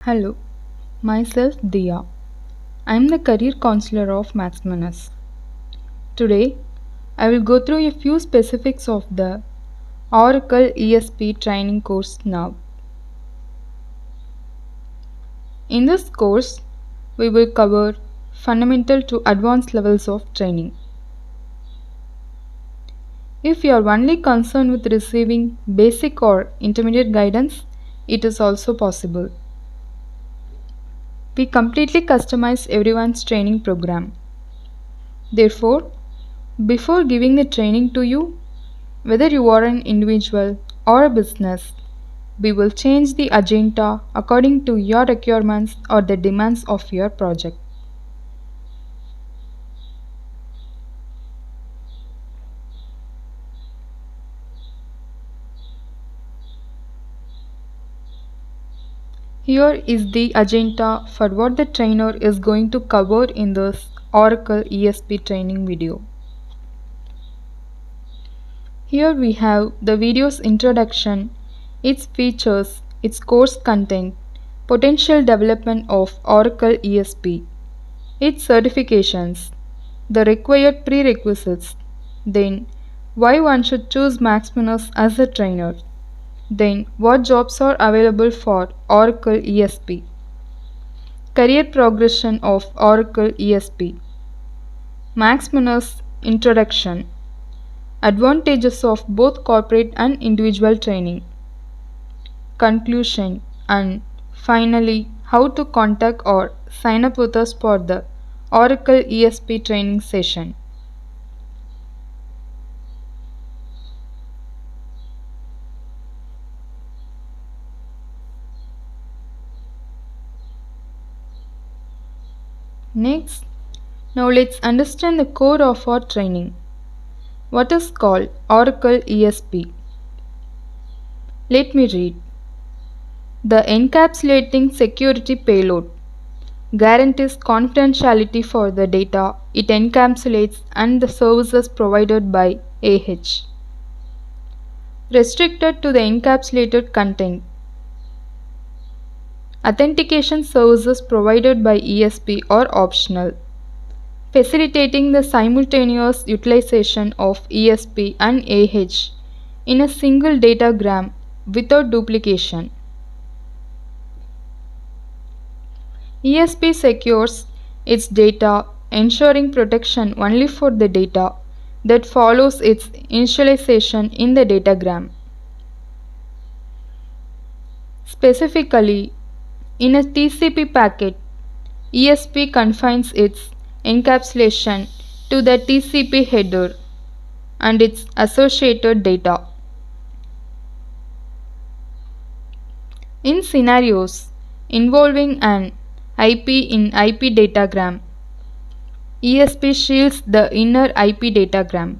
Hello, myself Dia. I am the career counselor of MaxMunus. Today, I will go through a few specifics of the Oracle ESP Training course now. In this course, we will cover fundamental to advanced levels of training. If you are only concerned with receiving basic or intermediate guidance, it is also possible. We completely customize everyone's training program. Therefore, before giving the training to you, whether you are an individual or a business, we will change the agenda according to your requirements or the demands of your project. Here is the agenda for what the trainer is going to cover in this Oracle ESP training video. Here we have the video's introduction, its features, its course content, potential development of Oracle ESP, its certifications, the required prerequisites, then why one should choose MaxMunus as a trainer, then what jobs are available for Oracle ESP, career progression of Oracle ESP, MaxMunus introduction, advantages of both corporate and individual training, conclusion, and finally how to contact or sign up with us for the Oracle ESP training session. Next, now let's understand the core of our training. What is called Oracle ESP? Let me read. The encapsulating security payload guarantees confidentiality for the data it encapsulates and the services provided by AH. Restricted to the encapsulated content. Authentication services provided by ESP are optional, facilitating the simultaneous utilization of ESP and AH in a single datagram without duplication. ESP secures its data, ensuring protection only for the data that follows its initialization in the datagram. Specifically, in a TCP packet, ESP confines its encapsulation to the TCP header and its associated data. In scenarios involving an IP in IP datagram, ESP shields the inner IP datagram.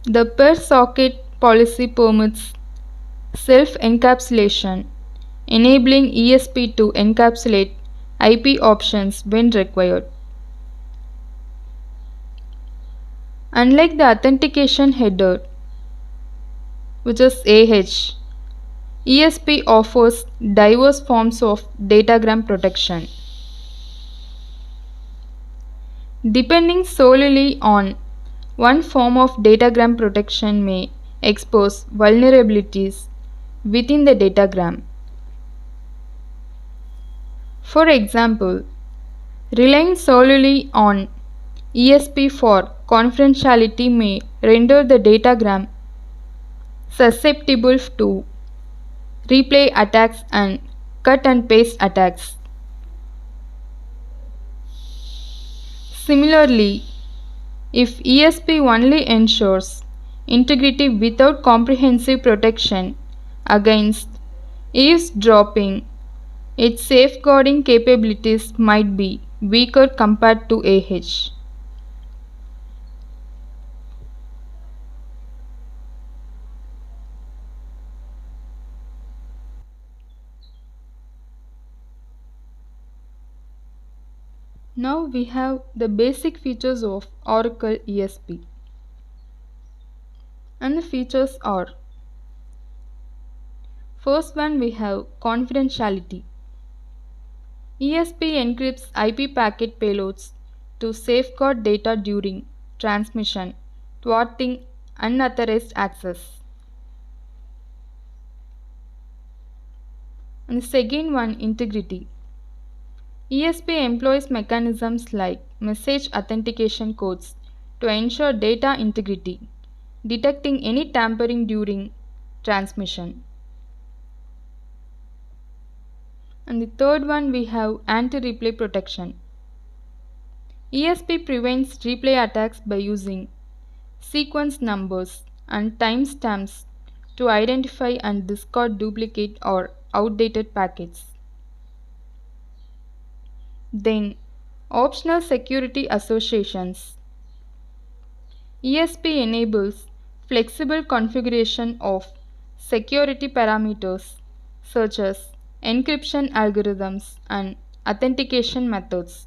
The per socket policy permits self-encapsulation, enabling ESP to encapsulate IP options when required. Unlike the authentication header, which is AH, ESP offers diverse forms of datagram protection. Depending solely on one form of datagram protection may expose vulnerabilities within the datagram. For example, relying solely on ESP for confidentiality may render the datagram susceptible to replay attacks and cut and paste attacks. Similarly, if ESP only ensures integrity without comprehensive protection against eavesdropping, its safeguarding capabilities might be weaker compared to AH. Now we have the basic features of Oracle ESP. And the features are: First one we have confidentiality. ESP encrypts IP packet payloads to safeguard data during transmission, thwarting unauthorized access. And the second one, integrity. ESP employs mechanisms like message authentication codes to ensure data integrity, detecting any tampering during transmission. And the third one we have anti-replay protection. ESP prevents replay attacks by using sequence numbers and timestamps to identify and discard duplicate or outdated packets. Then, optional security associations. ESP enables flexible configuration of security parameters such as encryption algorithms and authentication methods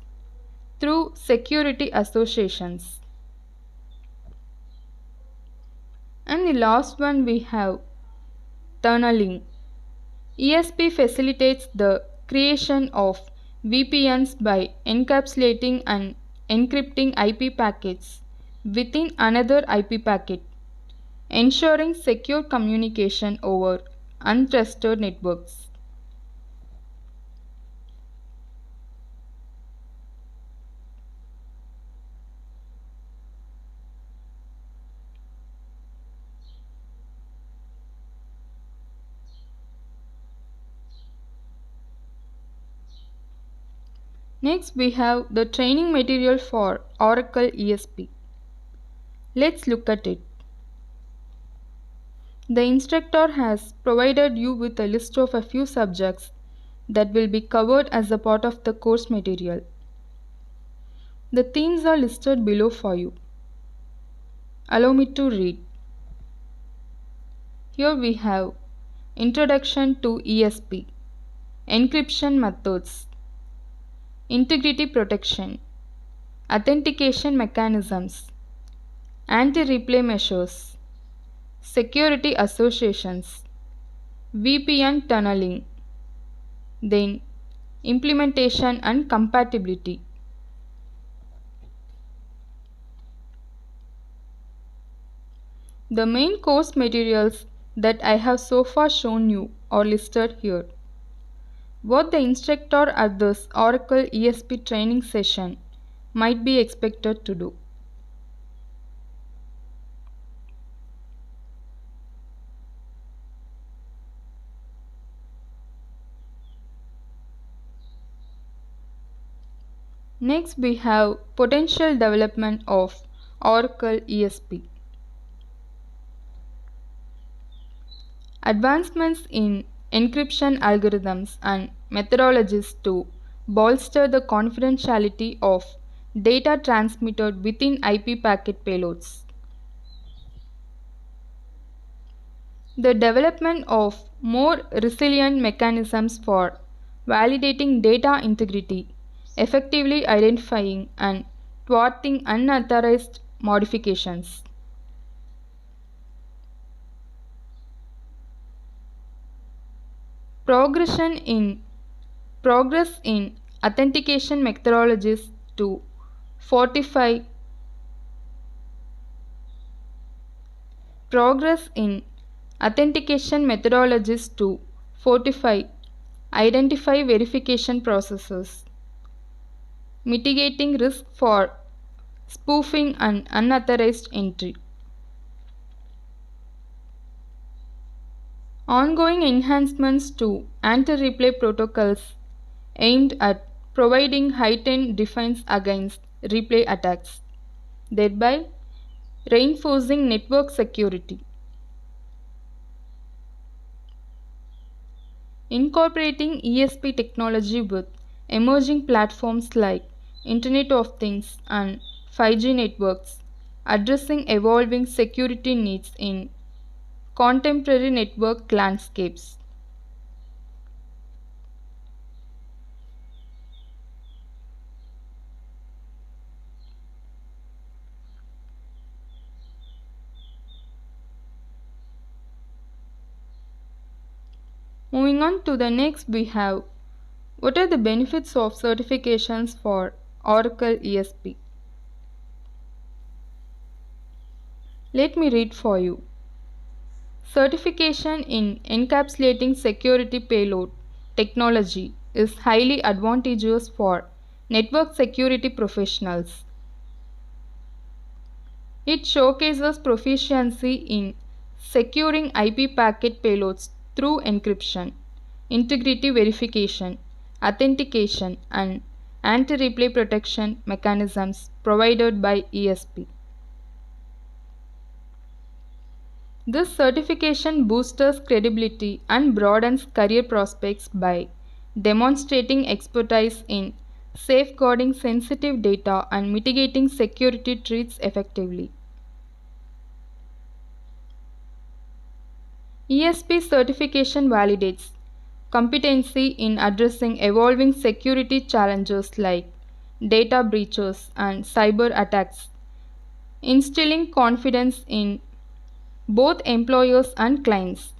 through security associations. And the last one we have tunneling. ESP facilitates the creation of VPNs by encapsulating and encrypting IP packets within another IP packet, ensuring secure communication over untrusted networks. Next, we have the training material for Oracle ESP. Let's look at it. The instructor has provided you with a list of a few subjects that will be covered as a part of the course material. The themes are listed below for you. Allow me to read. Here we have Introduction to ESP, Encryption Methods, Integrity Protection, Authentication Mechanisms, Anti-replay Measures, Security Associations, VPN Tunneling, then Implementation and Compatibility. The main course materials that I have so far shown you are listed here. What the instructor at this Oracle ESP training session might be expected to do. Next we have potential development of Oracle ESP. Advancements in encryption algorithms and methodologies to bolster the confidentiality of data transmitted within IP packet payloads. The development of more resilient mechanisms for validating data integrity, effectively identifying and thwarting unauthorized modifications. Progress in authentication methodologies to fortify identify verification processes, mitigating risk for spoofing and unauthorized entry. Ongoing enhancements to anti-replay protocols aimed at providing heightened defense against replay attacks, thereby reinforcing network security. Incorporating ESP technology with emerging platforms like Internet of Things and 5G networks, addressing evolving security needs in contemporary network landscapes. Moving on to the next, we have what are the benefits of certifications for Oracle ESP? Let me read for you. Certification in encapsulating security payload technology is highly advantageous for network security professionals. It showcases proficiency in securing IP packet payloads through encryption, integrity verification, authentication, and anti-replay protection mechanisms provided by ESP. This certification boosts credibility and broadens career prospects by demonstrating expertise in safeguarding sensitive data and mitigating security threats effectively. ESP certification validates competency in addressing evolving security challenges like data breaches and cyber attacks, instilling confidence in both employers and clients.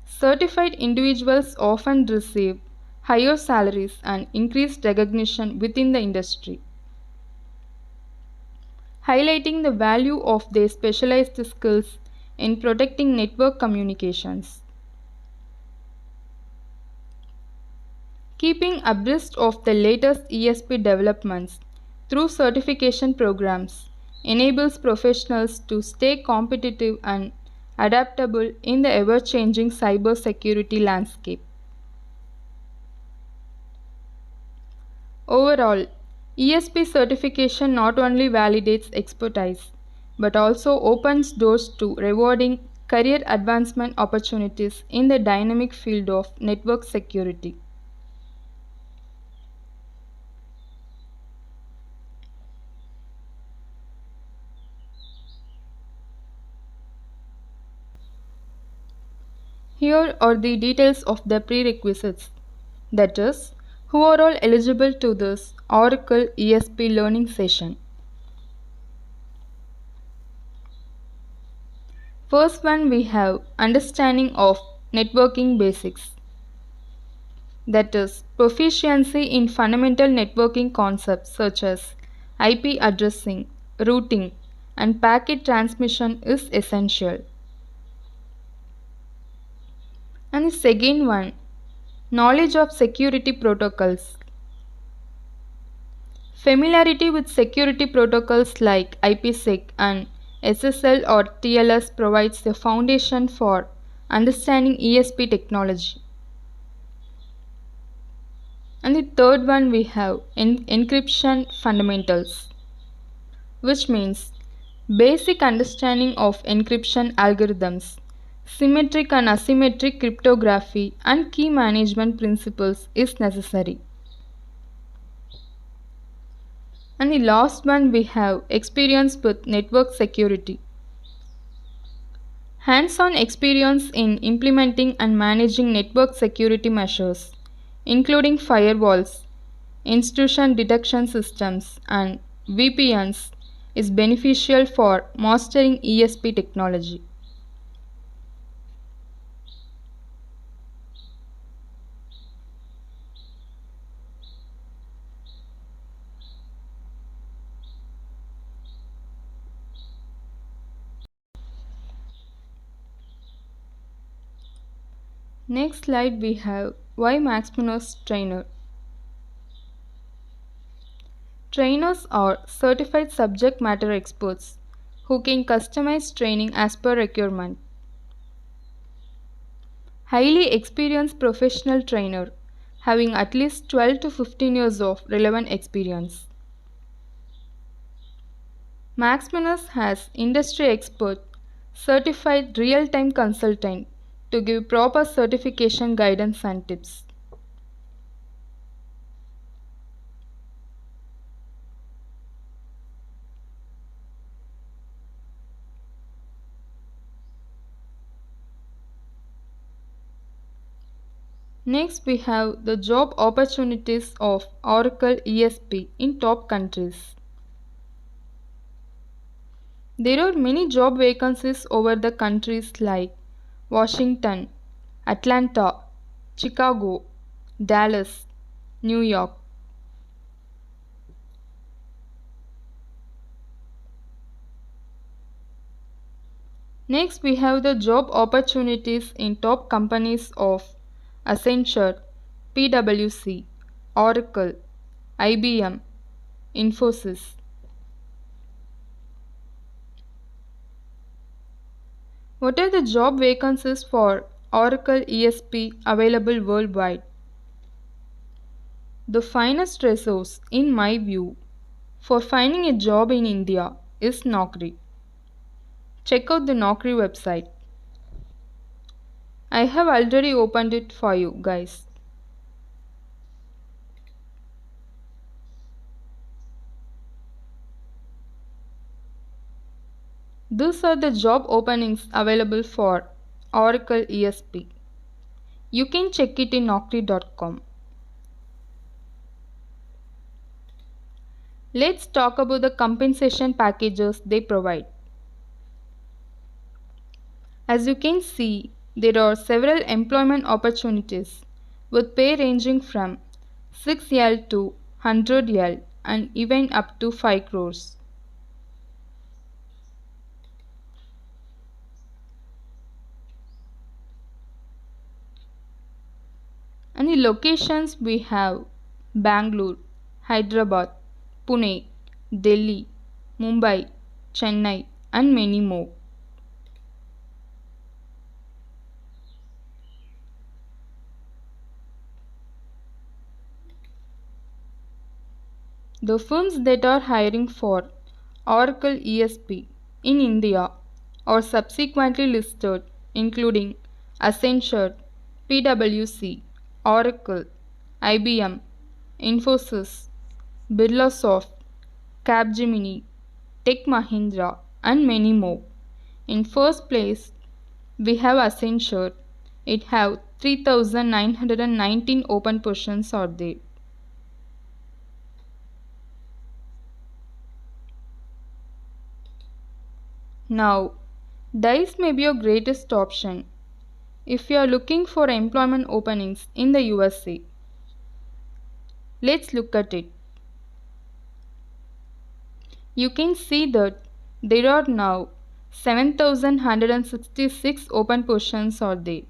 Certified individuals often receive higher salaries and increased recognition within the industry, highlighting the value of their specialized skills in protecting network communications. Keeping abreast of the latest ESP developments through certification programs enables professionals to stay competitive and adaptable in the ever-changing cybersecurity landscape. Overall, ESP certification not only validates expertise but also opens doors to rewarding career advancement opportunities in the dynamic field of network security. Here are the details of the prerequisites, that is, who are all eligible to this Oracle ESP learning session. First one, we have understanding of networking basics, that is, proficiency in fundamental networking concepts such as IP addressing, routing, and packet transmission is essential. And the second one, knowledge of security protocols. Familiarity with security protocols like IPsec and SSL or TLS provides the foundation for understanding ESP technology. And the third one, we have encryption fundamentals, which means basic understanding of encryption algorithms, symmetric and asymmetric cryptography, and key management principles is necessary. And the last one, we have experience with network security. Hands-on experience in implementing and managing network security measures, including firewalls, intrusion detection systems, and VPNs, is beneficial for mastering ESP technology. Next slide, we have why MaxMunus Trainer. Trainers are certified subject matter experts who can customize training as per requirement. Highly experienced professional trainer having at least 12 to 15 years of relevant experience. MaxMunus has industry expert certified real-time consultant to give proper certification guidance and tips. Next, we have the job opportunities of Oracle ESP in top countries. There are many job vacancies over the countries like Washington, Atlanta, Chicago, Dallas, New York. Next, we have the job opportunities in top companies of Accenture, PwC, Oracle, IBM, Infosys. What are the job vacancies for Oracle ESP available worldwide? The finest resource, in my view, for finding a job in India is Naukri. Check out the Naukri website. I have already opened it for you guys. These are the job openings available for Oracle ESP. You can check it in naukri.com. Let's talk about the compensation packages they provide. As you can see, there are several employment opportunities with pay ranging from 6L to 100L and even up to 5 crores. And the locations we have Bangalore, Hyderabad, Pune, Delhi, Mumbai, Chennai and many more. The firms that are hiring for Oracle ESP in India are subsequently listed, including Accenture, PwC, Oracle, IBM, Infosys, Birlasoft, Capgemini, Tech Mahindra and many more. In first place, we have Accenture. It have 3,919 open positions are there. Now, DICE may be your greatest option if you are looking for employment openings in the USA. Let's look at it. You can see that there are now 7,166 open positions are there.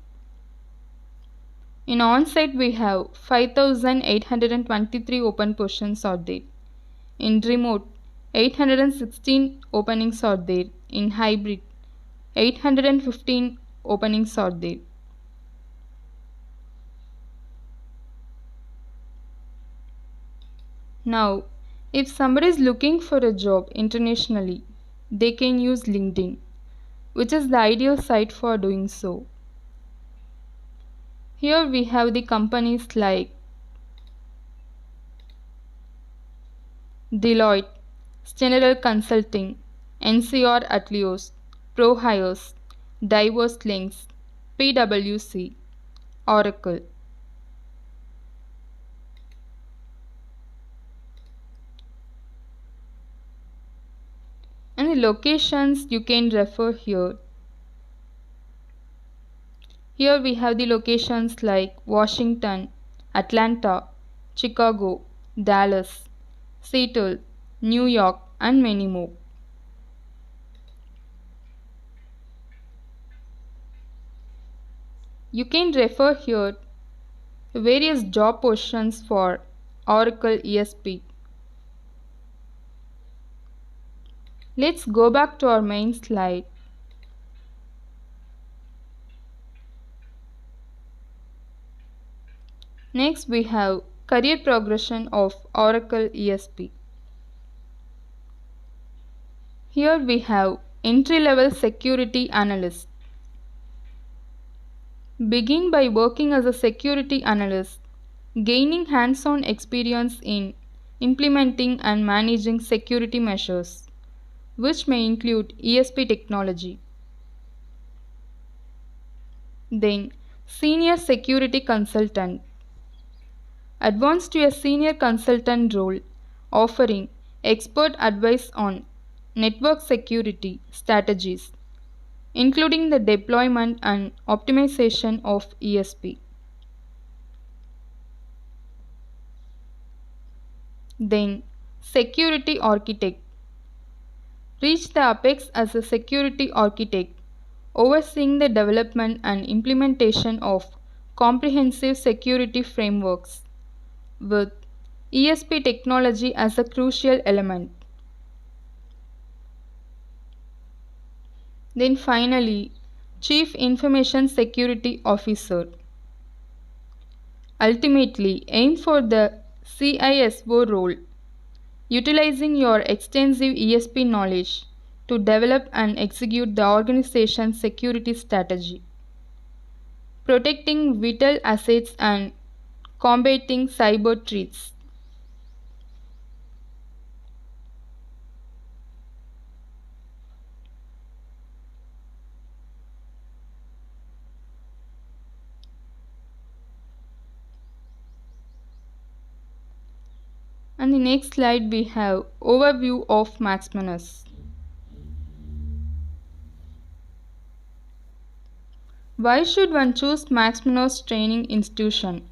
In on-site we have 5,823 open positions are there. In remote, 816 openings are there. In hybrid, 815 openings are there. Now, if somebody is looking for a job internationally, they can use LinkedIn, which is the ideal site for doing so. Here we have the companies like Deloitte, General Consulting, NCR Atleos, ProHires, Diverse Links, PwC, Oracle. And the locations you can refer here. Here we have the locations like Washington, Atlanta, Chicago, Dallas, Seattle, New York and many more. You can refer here various job positions for Oracle ESP. Let's go back to our main slide. Next we have career progression of Oracle ESP. Here we have entry-level security analyst. Begin by working as a security analyst, gaining hands-on experience in implementing and managing security measures, which may include ESP technology. Then, senior security consultant. Advance to a senior consultant role, offering expert advice on network security strategies, including the deployment and optimization of ESP. Then, Security Architect. Reach the apex as a security architect, overseeing the development and implementation of comprehensive security frameworks, with ESP technology as a crucial element. Then finally, Chief Information Security Officer. Ultimately, aim for the CISO role, utilizing your extensive ESP knowledge to develop and execute the organization's security strategy, protecting vital assets and combating cyber threats. On the next slide we have overview of MaxMunus. Why should one choose MaxMunus Training Institution?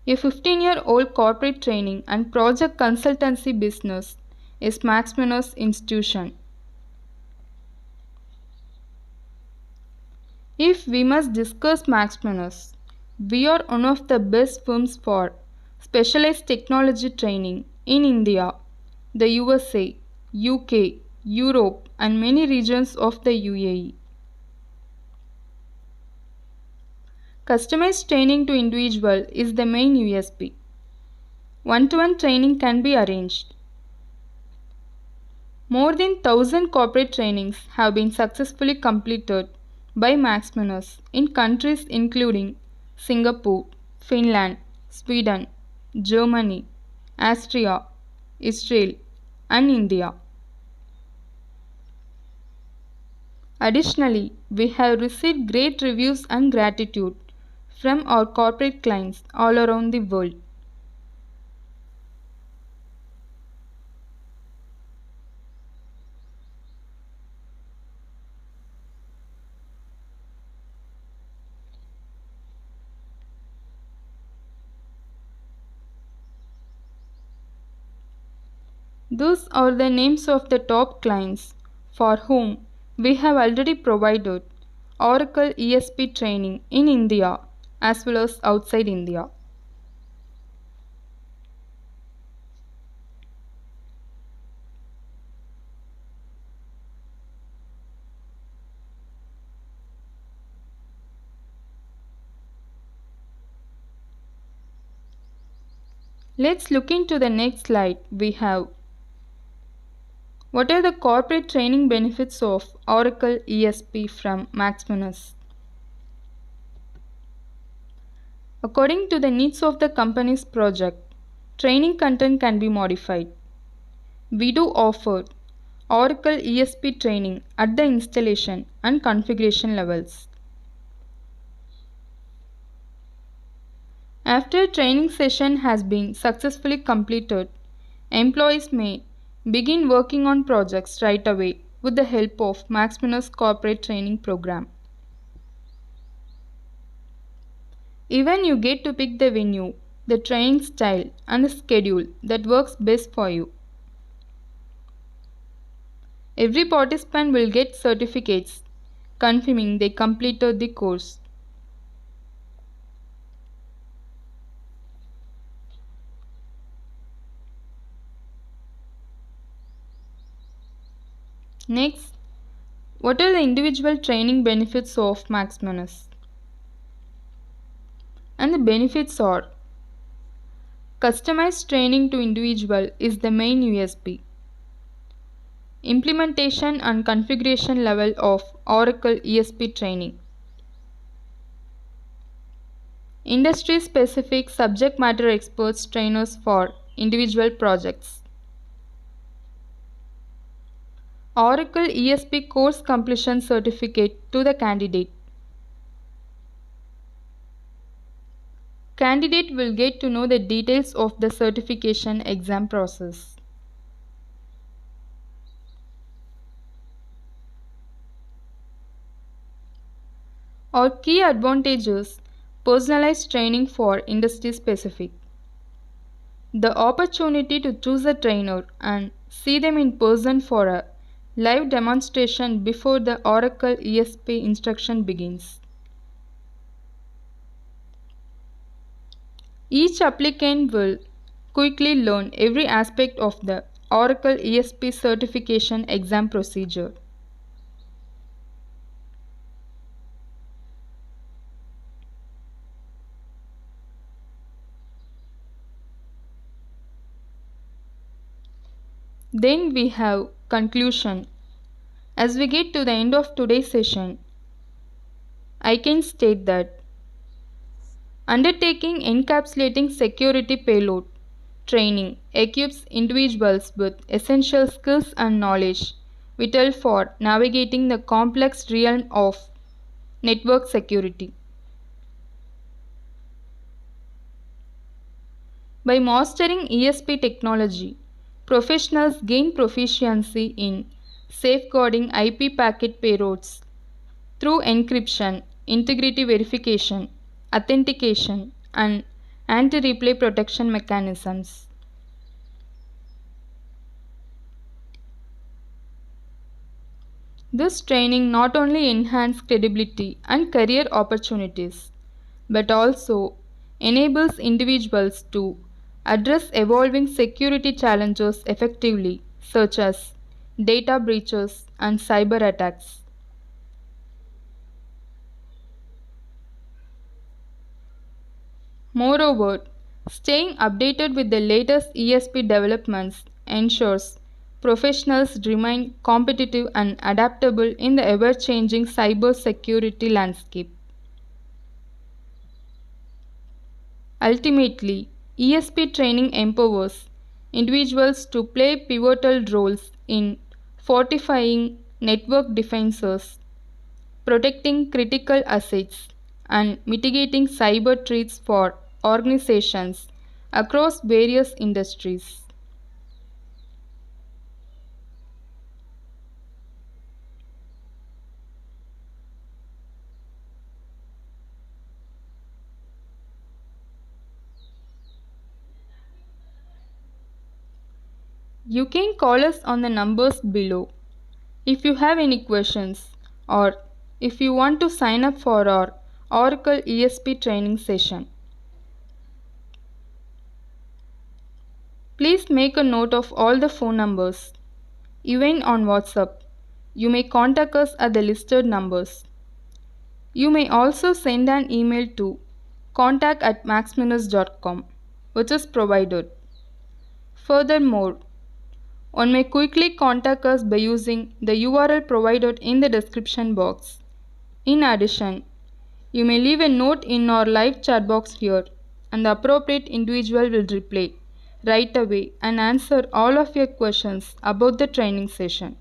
A 15-year-old corporate training and project consultancy business is MaxMunus Institution. If we must discuss MaxMunus, we are one of the best firms for specialized technology training in India, the USA, UK, Europe, and many regions of the UAE. Customized training to individual is the main USP. One-to-one training can be arranged. More than 1,000 corporate trainings have been successfully completed by MaxMunus in countries including Singapore, Finland, Sweden, Germany, Austria, Israel, and India. Additionally, we have received great reviews and gratitude from our corporate clients all around the world. Those are the names of the top clients for whom we have already provided Oracle ESP training in India as well as outside India. Let's look into the next slide. We have what are the corporate training benefits of Oracle ESP from MaxMunus? According to the needs of the company's project, training content can be modified. We do offer Oracle ESP training at the installation and configuration levels. After a training session has been successfully completed, employees may begin working on projects right away with the help of MaxMunus Corporate Training Program. Even you get to pick the venue, the training style, and the schedule that works best for you. Every participant will get certificates confirming they completed the course. Next, what are the individual training benefits of MaxMunus? And the benefits are customized training to individual is the main USP. Implementation and configuration level of Oracle ESP training. Industry specific subject matter experts trainers for individual projects. Oracle ESP course completion certificate to the candidate. Candidate will get to know the details of the certification exam process. Or key advantages: personalized training for industry specific. The opportunity to choose a trainer and see them in person for a live demonstration before the Oracle ESP instruction begins. Each applicant will quickly learn every aspect of the Oracle ESP certification exam procedure. Then we have conclusion. As we get to the end of today's session, I can state that undertaking encapsulating security payload training equips individuals with essential skills and knowledge vital for navigating the complex realm of network security. By mastering ESP technology, professionals gain proficiency in safeguarding IP packet payloads through encryption, integrity verification, authentication, and anti-replay protection mechanisms. This training not only enhances credibility and career opportunities, but also enables individuals to address evolving security challenges effectively, such as data breaches and cyber attacks. Moreover, staying updated with the latest ESP developments ensures professionals remain competitive and adaptable in the ever changing cybersecurity landscape. Ultimately, ESP training empowers individuals to play pivotal roles in fortifying network defenses, protecting critical assets, and mitigating cyber threats for organizations across various industries. You can call us on the numbers below if you have any questions, or if you want to sign up for our Oracle ESP training session. Please make a note of all the phone numbers. Even on WhatsApp, you may contact us at the listed numbers. You may also send an email to contact@maxmunus.com, which is provided. Furthermore, one may quickly contact us by using the URL provided in the description box. In addition, you may leave a note in our live chat box here, and the appropriate individual will reply right away and answer all of your questions about the training session.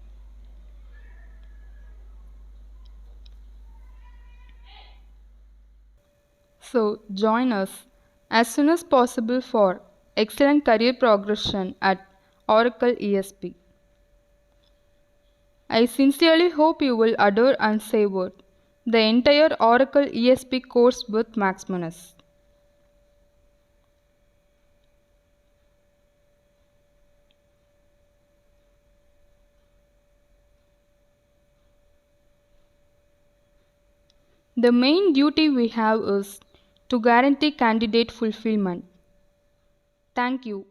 So, join us as soon as possible for excellent career progression at Oracle ESP. I sincerely hope you will adore and savor the entire Oracle ESP course with MaxMunus. The main duty we have is to guarantee candidate fulfillment. Thank you.